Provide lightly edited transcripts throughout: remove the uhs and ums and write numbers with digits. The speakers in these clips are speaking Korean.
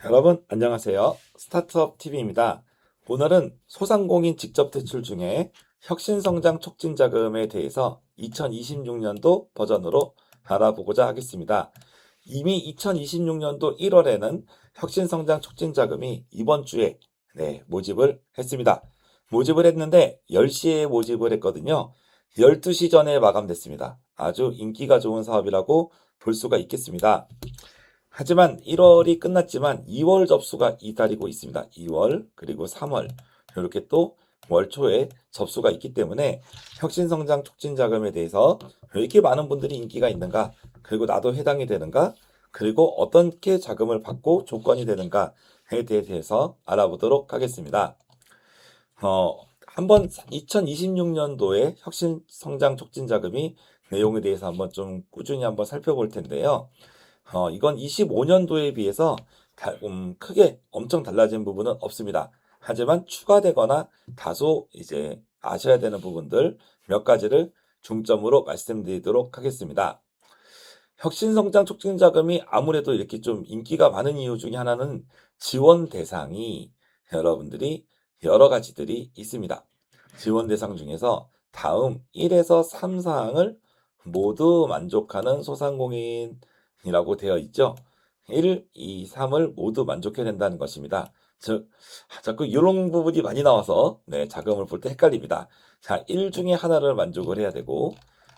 여러분 안녕하세요. 스타트업 TV입니다. 오늘은 소상공인 직접 대출 중에 혁신성장 촉진 자금에 대해서 2026년도 버전으로 알아보고자 하겠습니다. 이미 2026년도 1월에는 혁신성장 촉진 자금이 이번 주에 모집을 했습니다. 모집을 했는데 10시에 모집을 했거든요. 12시 전에 마감됐습니다. 아주 인기가 좋은 사업이라고 볼 수가 있겠습니다. 하지만 1월이 끝났지만 2월 접수가 이달리고 있습니다. 2월 그리고 3월 이렇게 또 월 초에 접수가 있기 때문에 혁신성장 촉진 자금에 대해서 왜 이렇게 많은 분들이 인기가 있는가, 그리고 나도 해당이 되는가, 그리고 어떻게 자금을 받고 조건이 되는가에 대해서 알아보도록 하겠습니다. 한번 2026년도에 혁신성장 촉진 자금이 내용에 대해서 한번 좀 꾸준히 한번 살펴볼 텐데요. 이건 25년도에 비해서 크게 엄청 달라진 부분은 없습니다. 하지만 추가되거나 다소 이제 아셔야 되는 부분들 몇 가지를 중점으로 말씀드리도록 하겠습니다. 혁신성장 촉진 자금이 아무래도 이렇게 좀 인기가 많은 이유 중에 하나는 지원 대상이 여러분들이 여러 가지들이 있습니다. 지원 대상 중에서 다음 1에서 3 사항을 모두 만족하는 소상공인이라고 되어 있죠. 1, 2, 3을 모두 만족해야 된다는 것입니다. 즉, 자꾸 이런 부분이 많이 나와서 자금을 볼 때 헷갈립니다. 자, 1 중에 하나를 만족을 해야 되고,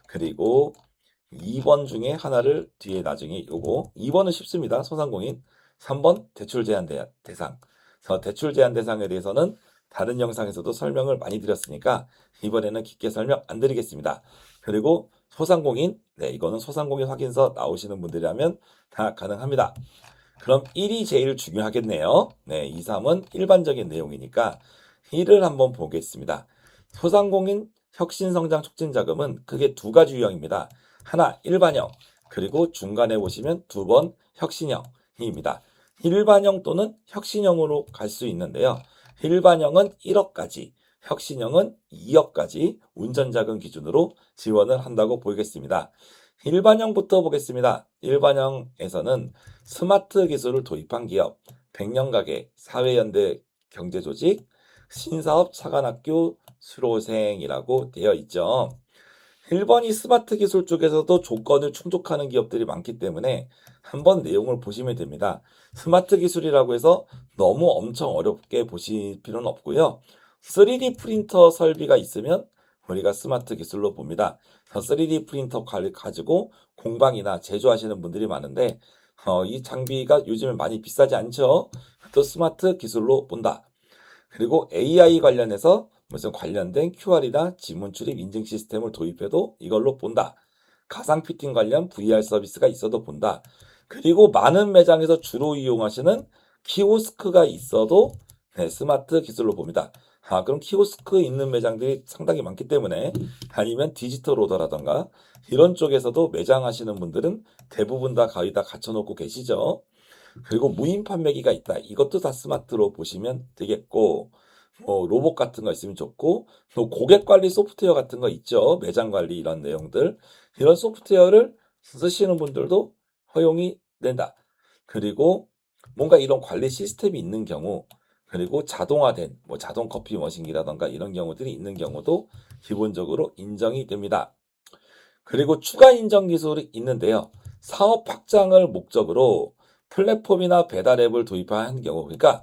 그리고 2번 중에 하나를 뒤에 나중에 요거 2번은 쉽습니다. 소상공인. 3번 대출 제한 대상. 그래서 대출 제한 대상에 대해서는 다른 영상에서도 설명을 많이 드렸으니까 이번에는 깊게 설명 안 드리겠습니다. 그리고 소상공인, 이거는 소상공인 확인서 나오시는 분들이라면 다 가능합니다. 그럼 1이 제일 중요하겠네요. 2, 3은 일반적인 내용이니까 1을 한번 보겠습니다. 소상공인 혁신성장 촉진자금은 크게 두 가지 유형입니다. 하나 일반형, 그리고 중간에 보시면 2번 혁신형입니다. 일반형 또는 혁신형으로 갈 수 있는데요. 일반형은 1억까지, 혁신형은 2억까지 운전자금 기준으로 지원을 한다고 보겠습니다. 일반형부터 보겠습니다. 일반형에서는 스마트 기술을 도입한 기업, 백년가게, 사회연대 경제조직, 신사업 차관학교 수료생이라고 되어 있죠. 1번이 스마트 기술 쪽에서도 조건을 충족하는 기업들이 많기 때문에 한번 내용을 보시면 됩니다. 스마트 기술이라고 해서 너무 엄청 어렵게 보실 필요는 없고요. 3D 프린터 설비가 있으면 우리가 스마트 기술로 봅니다. 3D 프린터 가지고 공방이나 제조하시는 분들이 많은데 이 장비가 요즘에 많이 비싸지 않죠? 또 스마트 기술로 본다. 그리고 AI 관련해서 무슨 관련된 QR이나 지문 출입 인증 시스템을 도입해도 이걸로 본다. 가상 피팅 관련 VR 서비스가 있어도 본다. 그리고 많은 매장에서 주로 이용하시는 키오스크가 있어도 스마트 기술로 봅니다. 그럼 키오스크 있는 매장들이 상당히 많기 때문에 아니면 디지털 오더라던가 이런 쪽에서도 매장 하시는 분들은 대부분 다 거의 다 갖춰놓고 계시죠. 그리고 무인 판매기가 있다. 이것도 다 스마트로 보시면 되겠고, 로봇 같은 거 있으면 좋고, 또 고객 관리 소프트웨어 같은 거 있죠. 매장 관리 이런 내용들. 이런 소프트웨어를 쓰시는 분들도 허용이 된다. 그리고 뭔가 이런 관리 시스템이 있는 경우, 그리고 자동화된 뭐 자동 커피 머신기라던가 이런 경우들이 있는 경우도 기본적으로 인정이 됩니다. 그리고 추가 인정 기술이 있는데요. 사업 확장을 목적으로 플랫폼이나 배달 앱을 도입한 경우, 그러니까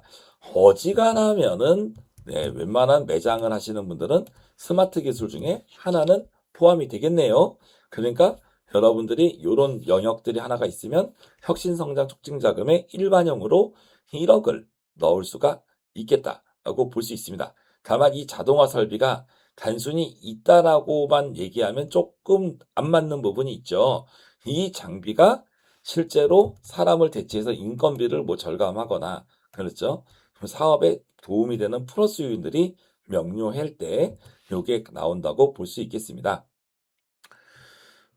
어지간하면은 웬만한 매장을 하시는 분들은 스마트 기술 중에 하나는 포함이 되겠네요. 그러니까 여러분들이 이런 영역들이 하나가 있으면 혁신성장 촉진 자금의 일반형으로 1억을 넣을 수가 있겠다라고 볼 수 있습니다. 다만 이 자동화 설비가 단순히 있다라고만 얘기하면 조금 안 맞는 부분이 있죠. 이 장비가 실제로 사람을 대체해서 인건비를 뭐 절감하거나 그렇죠. 사업에 도움이 되는 플러스 요인들이 명료할 때 이게 나온다고 볼 수 있겠습니다.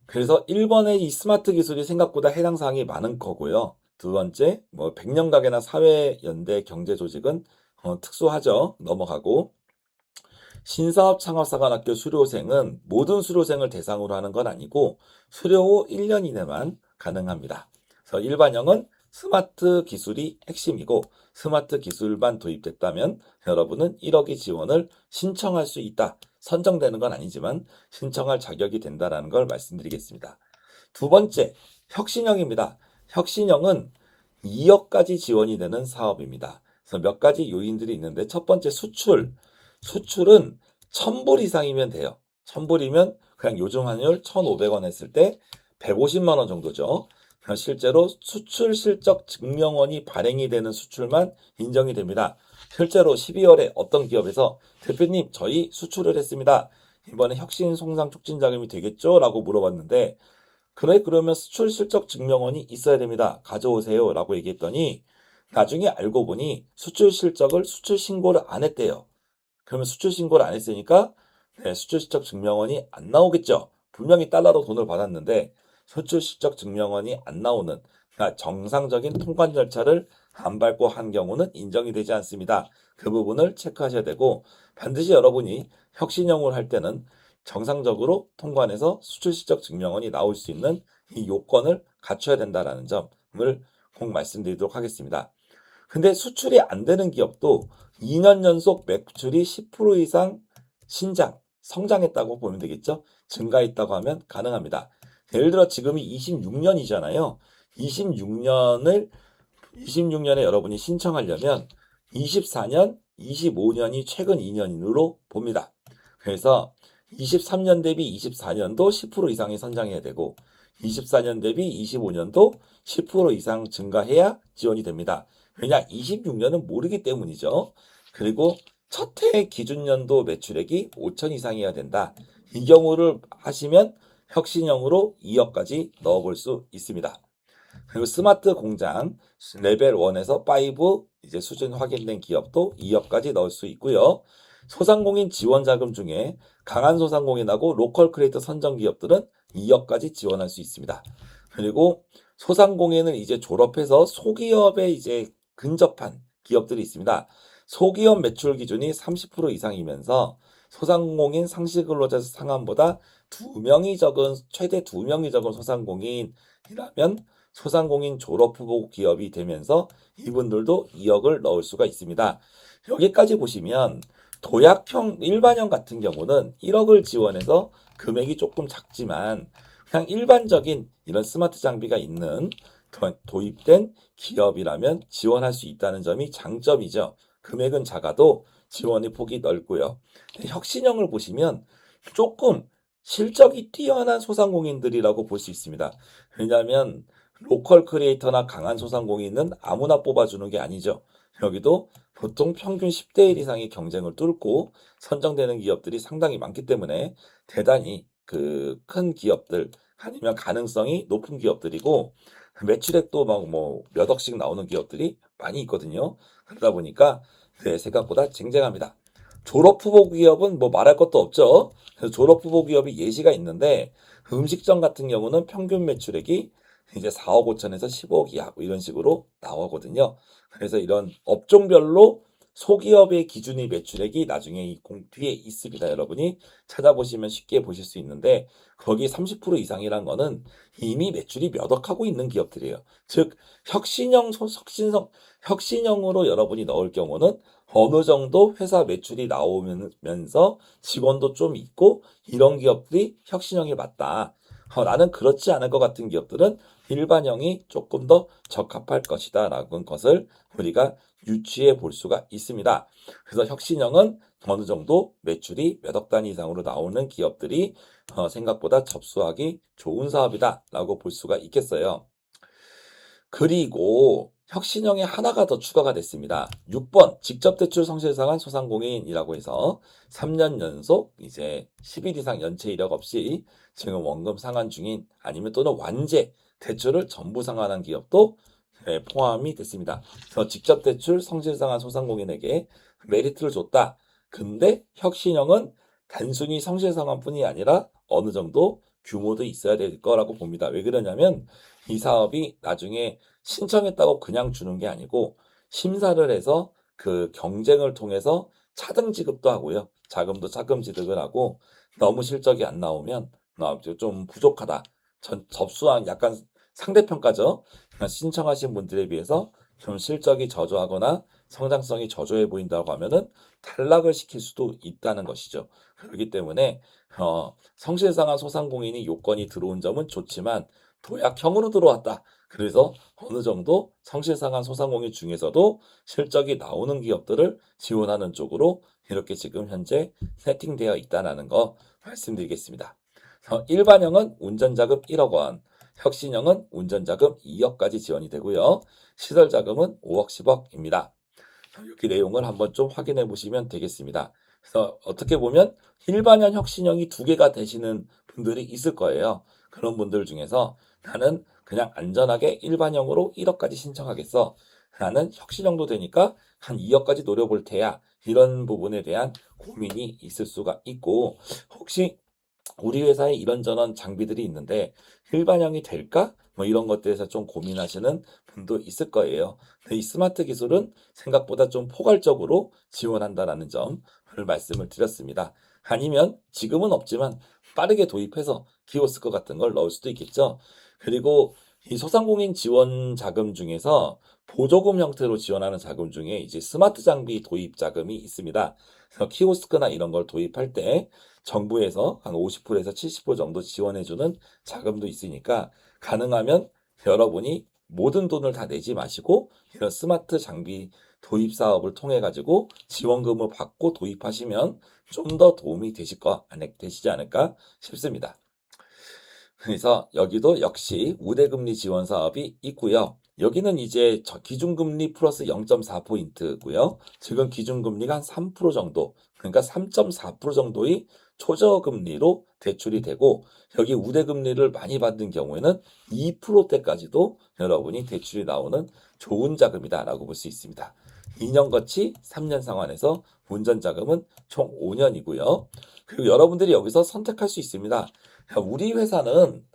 그래서 1번의 이 스마트 기술이 생각보다 해당 사항이 많은 거고요. 두 번째, 뭐 백년가게나 사회연대 경제조직은 특수하죠. 넘어가고. 신사업 창업사관학교 수료생은 모든 수료생을 대상으로 하는 건 아니고 수료 후 1년 이내만 가능합니다. 그래서 일반형은 스마트 기술이 핵심이고 스마트 기술만 도입됐다면 여러분은 1억의 지원을 신청할 수 있다. 선정되는 건 아니지만 신청할 자격이 된다라는 걸 말씀드리겠습니다. 두 번째, 혁신형입니다. 혁신형은 2억까지 지원이 되는 사업입니다. 그래서 몇 가지 요인들이 있는데 첫 번째 수출. 수출은 1,000불 이상이면 돼요. 1,000불이면 그냥 요즘 환율 1,500원 했을 때 150만 원 정도죠. 실제로 수출 실적 증명원이 발행이 되는 수출만 인정이 됩니다. 실제로 12월에 어떤 기업에서 대표님 저희 수출을 했습니다. 이번에 혁신 성장 촉진 자금이 되겠죠? 라고 물어봤는데 그래 그러면 수출 실적 증명원이 있어야 됩니다. 가져오세요. 라고 얘기했더니 나중에 알고 보니 수출 실적을 수출 신고를 안 했대요. 그러면 수출 신고를 안 했으니까 수출 실적 증명원이 안 나오겠죠. 분명히 달러로 돈을 받았는데 수출 실적 증명원이 안 나오는 그러니까 정상적인 통관 절차를 안 밟고 한 경우는 인정이 되지 않습니다. 그 부분을 체크하셔야 되고 반드시 여러분이 혁신형을 할 때는 정상적으로 통관해서 수출 실적 증명원이 나올 수 있는 이 요건을 갖춰야 된다라는 점을 꼭 말씀드리도록 하겠습니다. 근데 수출이 안 되는 기업도 2년 연속 매출이 10% 이상 성장했다고 보면 되겠죠? 증가했다고 하면 가능합니다. 예를 들어 지금이 26년이잖아요. 26년에 여러분이 신청하려면 24년, 25년이 최근 2년으로 봅니다. 그래서 23년 대비 24년도 10% 이상이 성장해야 되고 24년 대비 25년도 10% 이상 증가해야 지원이 됩니다. 왜냐? 26년은 모르기 때문이죠. 그리고 첫 해 기준연도 매출액이 5천 이상이어야 된다. 이 경우를 하시면 혁신형으로 2억까지 넣어볼 수 있습니다. 그리고 스마트 공장 레벨 1에서 5 이제 수준 확인된 기업도 2억까지 넣을 수 있고요. 소상공인 지원 자금 중에 강한 소상공인하고 로컬 크리에이터 선정 기업들은 2억까지 지원할 수 있습니다. 그리고 소상공인을 이제 졸업해서 소기업에 이제 근접한 기업들이 있습니다. 소기업 매출 기준이 30% 이상이면서 소상공인 상시근로자 상한보다 최대 2명이 적은 소상공인이라면 소상공인 졸업 후보 기업이 되면서 이분들도 2억을 넣을 수가 있습니다. 여기까지 보시면 도약형 일반형 같은 경우는 1억을 지원해서 금액이 조금 작지만 그냥 일반적인 이런 스마트 장비가 있는 도입된 기업이라면 지원할 수 있다는 점이 장점이죠. 금액은 작아도 지원의 폭이 넓고요. 혁신형을 보시면 조금 실적이 뛰어난 소상공인들이라고 볼 수 있습니다. 왜냐하면 로컬 크리에이터나 강한 소상공인은 아무나 뽑아주는 게 아니죠. 여기도 보통 평균 10대 1 이상의 경쟁을 뚫고 선정되는 기업들이 상당히 많기 때문에 대단히 그 큰 기업들 아니면 가능성이 높은 기업들이고 매출액도 막 뭐 몇 억씩 나오는 기업들이 많이 있거든요. 그러다 보니까 생각보다 쟁쟁합니다. 졸업 후보 기업은 뭐 말할 것도 없죠. 그래서 졸업 후보 기업이 예시가 있는데 음식점 같은 경우는 평균 매출액이 이제 4억 5천에서 15억 이하 뭐 이런 식으로 나오거든요. 그래서 이런 업종별로 소기업의 기준의 매출액이 나중에 이 뒤에 있습니다. 여러분이 찾아보시면 쉽게 보실 수 있는데 거기 30% 이상이란 거는 이미 매출이 몇 억 하고 있는 기업들이에요. 즉 혁신형으로 여러분이 넣을 경우는 어느 정도 회사 매출이 나오면서 직원도 좀 있고 이런 기업들이 혁신형에 맞다. 나는 그렇지 않을 것 같은 기업들은 일반형이 조금 더 적합할 것이다 라는 것을 우리가 유추해 볼 수가 있습니다. 그래서 혁신형은 어느 정도 매출이 몇 억 단위 이상으로 나오는 기업들이 생각보다 접수하기 좋은 사업이다 라고 볼 수가 있겠어요. 그리고 혁신형에 하나가 더 추가가 됐습니다. 6번 직접대출 성실상한 소상공인이라고 해서 3년 연속 이제 10일 이상 연체 이력 없이 지금 원금 상환 중인 아니면 또는 완제 대출을 전부 상환한 기업도 포함이 됐습니다. 그래서 직접대출 성실상한 소상공인에게 메리트를 줬다. 근데 혁신형은 단순히 성실상환뿐이 아니라 어느 정도 규모도 있어야 될 거라고 봅니다. 왜 그러냐면 이 사업이 나중에 신청했다고 그냥 주는 게 아니고 심사를 해서 그 경쟁을 통해서 차등 지급도 하고요. 자금도 차금 지급을 하고 너무 실적이 안 나오면 좀 부족하다. 접수한 약간 상대평가죠. 신청하신 분들에 비해서 좀 실적이 저조하거나 성장성이 저조해 보인다고 하면은 탈락을 시킬 수도 있다는 것이죠. 그렇기 때문에 성실상한 소상공인이 요건이 들어온 점은 좋지만 도약형으로 들어왔다. 그래서 어느 정도 성실상한 소상공인 중에서도 실적이 나오는 기업들을 지원하는 쪽으로 이렇게 지금 현재 세팅되어 있다는 거 말씀드리겠습니다. 일반형은 운전자금 1억 원, 혁신형은 운전자금 2억까지 지원이 되고요. 시설자금은 5억, 10억입니다. 여기 내용을 한번 좀 확인해 보시면 되겠습니다. 그래서 어떻게 보면 일반형, 혁신형이 두 개가 되시는 분들이 있을 거예요. 그런 분들 중에서 나는 그냥 안전하게 일반형으로 1억까지 신청하겠어. 나는 혁신형도 되니까 한 2억까지 노려볼 테야. 이런 부분에 대한 고민이 있을 수가 있고, 혹시 우리 회사에 이런저런 장비들이 있는데 일반형이 될까? 뭐 이런 것들에서 좀 고민하시는 분도 있을 거예요. 근데 이 스마트 기술은 생각보다 좀 포괄적으로 지원한다라는 점을 말씀을 드렸습니다. 아니면 지금은 없지만 빠르게 도입해서 키오스크 같은 걸 넣을 수도 있겠죠. 그리고 이 소상공인 지원 자금 중에서 보조금 형태로 지원하는 자금 중에 이제 스마트 장비 도입 자금이 있습니다. 그래서 키오스크나 이런 걸 도입할 때 정부에서 한 50%에서 70% 정도 지원해주는 자금도 있으니까 가능하면 여러분이 모든 돈을 다 내지 마시고 이런 스마트 장비 도입 사업을 통해 가지고 지원금을 받고 도입하시면 좀 더 도움이 되시지 않을까 싶습니다. 그래서 여기도 역시 우대금리 지원 사업이 있고요. 여기는 이제 기준금리 플러스 0.4포인트고요. 지금 기준금리가 한 3% 정도, 그러니까 3.4% 정도의 초저금리로 대출이 되고, 여기 우대금리를 많이 받는 경우에는 2%대까지도 여러분이 대출이 나오는 좋은 자금이다라고 볼 수 있습니다. 2년 거치 3년 상환에서 운전자금은 총 5년이고요. 그리고 여러분들이 여기서 선택할 수 있습니다. 우리 회사는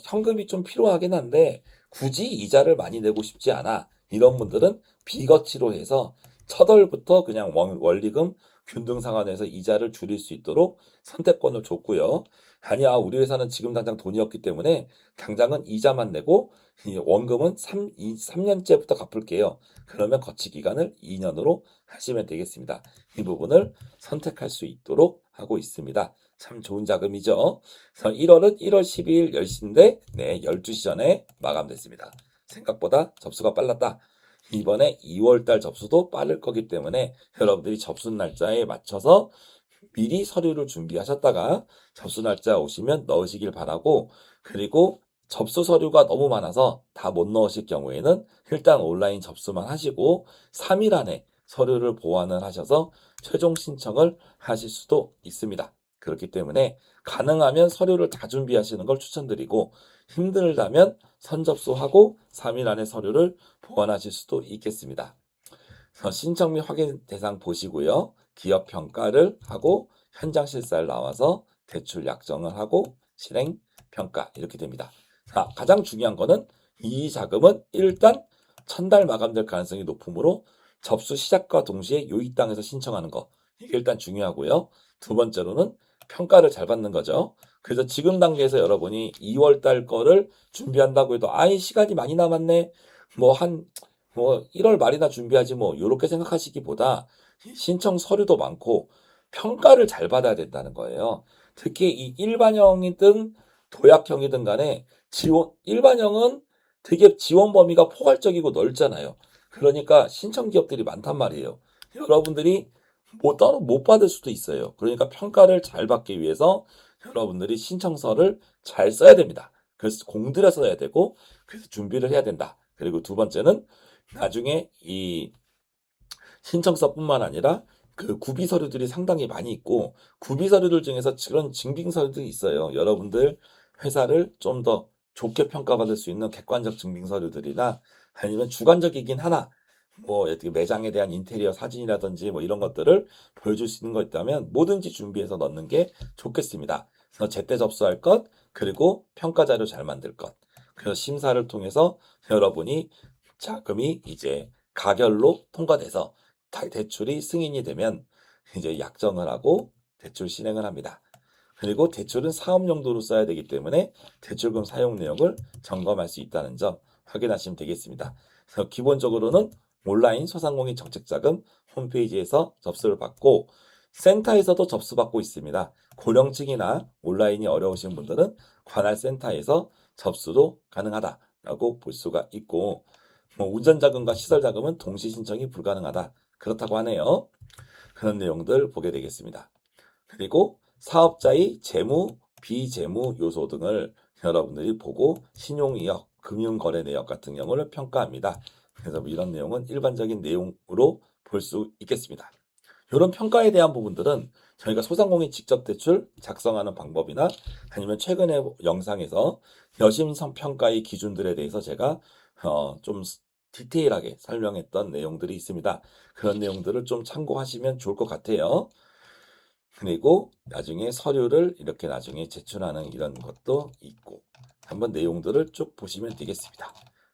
현금이 좀 필요하긴 한데 굳이 이자를 많이 내고 싶지 않아. 이런 분들은 비거치로 해서 첫 월부터 그냥 원리금 균등 상환해서 이자를 줄일 수 있도록 선택권을 줬고요. 아니야, 우리 회사는 지금 당장 돈이 없기 때문에 당장은 이자만 내고 이 원금은 3년째부터 갚을게요. 그러면 거치 기간을 2년으로 하시면 되겠습니다. 이 부분을 선택할 수 있도록 하고 있습니다. 참 좋은 자금이죠. 그래서 1월은 1월 12일 10시인데 12시 전에 마감됐습니다. 생각보다 접수가 빨랐다. 이번에 2월 달 접수도 빠를 거기 때문에 여러분들이 접수 날짜에 맞춰서 미리 서류를 준비하셨다가 접수 날짜 오시면 넣으시길 바라고, 그리고 접수 서류가 너무 많아서 다 못 넣으실 경우에는 일단 온라인 접수만 하시고 3일 안에 서류를 보완을 하셔서 최종 신청을 하실 수도 있습니다. 그렇기 때문에 가능하면 서류를 다 준비하시는 걸 추천드리고, 힘들다면 선접수하고 3일 안에 서류를 보완하실 수도 있겠습니다. 신청 및 확인 대상 보시고요. 기업 평가를 하고 현장 실사를 나와서 대출 약정을 하고 실행 평가 이렇게 됩니다. 자, 가장 중요한 거는 이 자금은 일단 1000달 마감될 가능성이 높으므로 접수 시작과 동시에 요익당에서 신청하는 거, 이게 일단 중요하고요. 두 번째로는 평가를 잘 받는 거죠. 그래서 지금 단계에서 여러분이 2월 달 거를 준비한다고 해도 아이 시간이 많이 남았네. 뭐 1월 말이나 준비하지 뭐 요렇게 생각하시기보다 신청 서류도 많고 평가를 잘 받아야 된다는 거예요. 특히 이 일반형이든 도약형이든 간에 일반형은 되게 지원 범위가 포괄적이고 넓잖아요. 그러니까 신청 기업들이 많단 말이에요. 여러분들이 따로 못 받을 수도 있어요. 그러니까 평가를 잘 받기 위해서 여러분들이 신청서를 잘 써야 됩니다. 그래서 공들여서 써야 되고, 그래서 준비를 해야 된다. 그리고 두 번째는 나중에 이 신청서뿐만 아니라 그 구비 서류들이 상당히 많이 있고, 구비 서류들 중에서 그런 증빙 서류들이 있어요. 여러분들 회사를 좀 더 좋게 평가받을 수 있는 객관적 증빙 서류들이나 아니면 주관적이긴 하나 뭐 어떻게 매장에 대한 인테리어 사진이라든지 뭐 이런 것들을 보여줄 수 있는 거 있다면 뭐든지 준비해서 넣는 게 좋겠습니다. 그래서 제때 접수할 것, 그리고 평가 자료 잘 만들 것. 그래서 심사를 통해서 여러분이 자금이 이제 가결로 통과돼서 대출이 승인이 되면 이제 약정을 하고 대출 실행을 합니다. 그리고 대출은 사업 용도로 써야 되기 때문에 대출금 사용 내역을 점검할 수 있다는 점 확인하시면 되겠습니다. 그래서 기본적으로는 온라인 소상공인 정책자금 홈페이지에서 접수를 받고 센터에서도 접수받고 있습니다. 고령층이나 온라인이 어려우신 분들은 관할 센터에서 접수도 가능하다라고 볼 수가 있고 운전자금과 시설자금은 동시 신청이 불가능하다. 그렇다고 하네요. 그런 내용들 보게 되겠습니다. 그리고 사업자의 재무, 비재무 요소 등을 여러분들이 보고 신용이력, 금융거래 내역 같은 경우를 평가합니다. 그래서 이런 내용은 일반적인 내용으로 볼 수 있겠습니다. 이런 평가에 대한 부분들은 저희가 소상공인 직접 대출 작성하는 방법이나 아니면 최근에 영상에서 여심성 평가의 기준들에 대해서 제가 좀 디테일하게 설명했던 내용들이 있습니다. 그런 내용들을 좀 참고하시면 좋을 것 같아요. 그리고 나중에 서류를 이렇게 나중에 제출하는 이런 것도 있고 한번 내용들을 쭉 보시면 되겠습니다.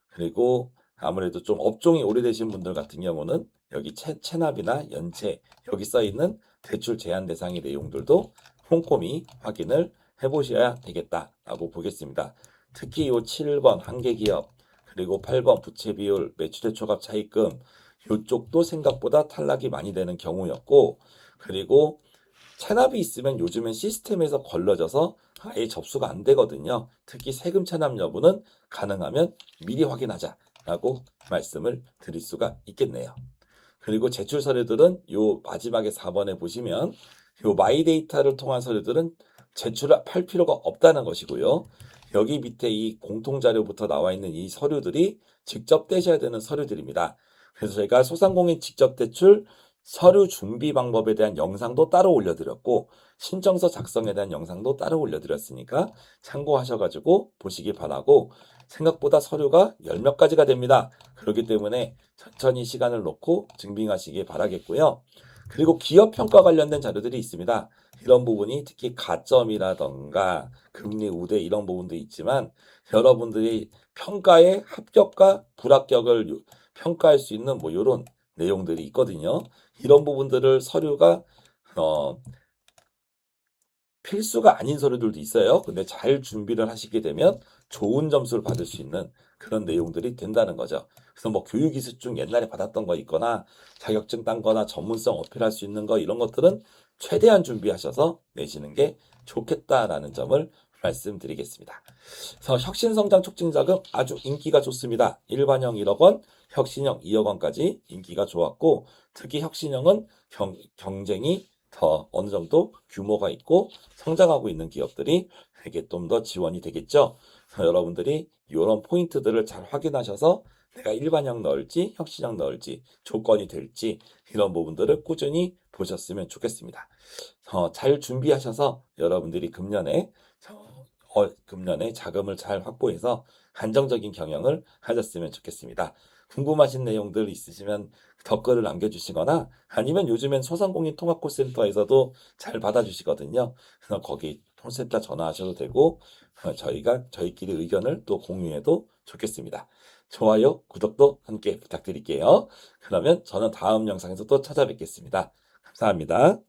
그리고 아무래도 좀 업종이 오래되신 분들 같은 경우는 여기 체납이나 연체 여기 써 있는 대출 제한 대상의 내용들도 꼼꼼히 확인을 해보셔야 되겠다라고 보겠습니다. 특히 요 7번 한계기업 그리고 8번 부채 비율 매출의 초과 차입금 요쪽도 생각보다 탈락이 많이 되는 경우였고 그리고 체납이 있으면 요즘엔 시스템에서 걸러져서 아예 접수가 안 되거든요. 특히 세금 체납 여부는 가능하면 미리 확인하자라고 말씀을 드릴 수가 있겠네요. 그리고 제출 서류들은 요 마지막에 4번에 보시면 요 마이데이터를 통한 서류들은 제출을 할 필요가 없다는 것이고요. 여기 밑에 이 공통자료부터 나와 있는 이 서류들이 직접 떼셔야 되는 서류들입니다. 그래서 저희가 소상공인 직접 대출 서류 준비 방법에 대한 영상도 따로 올려드렸고 신청서 작성에 대한 영상도 따로 올려드렸으니까 참고하셔가지고 보시기 바라고 생각보다 서류가 10몇 가지가 됩니다. 그렇기 때문에 천천히 시간을 놓고 증빙하시기 바라겠고요. 그리고 기업 평가 관련된 자료들이 있습니다. 이런 부분이 특히 가점이라던가 금리 우대 이런 부분도 있지만 여러분들이 평가의 합격과 불합격을 평가할 수 있는 뭐 이런 내용들이 있거든요. 이런 부분들을 서류가 필수가 아닌 서류들도 있어요. 근데 잘 준비를 하시게 되면 좋은 점수를 받을 수 있는 그런 내용들이 된다는 거죠. 그래서 뭐 교육이수증 옛날에 받았던 거 있거나 자격증 딴 거나 전문성 어필할 수 있는 거 이런 것들은 최대한 준비하셔서 내시는 게 좋겠다라는 점을 말씀드리겠습니다. 그래서 혁신성장 촉진자금 아주 인기가 좋습니다. 일반형 1억 원, 혁신형 2억 원까지 인기가 좋았고 특히 혁신형은 경쟁이 더 어느 정도 규모가 있고 성장하고 있는 기업들이 되게 좀 더 지원이 되겠죠. 그래서 여러분들이 이런 포인트들을 잘 확인하셔서 내가 일반형 넣을지 혁신형 넣을지 조건이 될지 이런 부분들을 꾸준히 보셨으면 좋겠습니다. 잘 준비하셔서 여러분들이 금년에 자금을 잘 확보해서 안정적인 경영을 하셨으면 좋겠습니다. 궁금하신 내용들 있으시면 댓글을 남겨주시거나 아니면 요즘엔 소상공인 통합콜센터에서도 잘 받아주시거든요. 그래서 거기 콜센터 전화하셔도 되고 저희끼리 의견을 또 공유해도 좋겠습니다. 좋아요, 구독도 함께 부탁드릴게요. 그러면 저는 다음 영상에서 또 찾아뵙겠습니다. 감사합니다.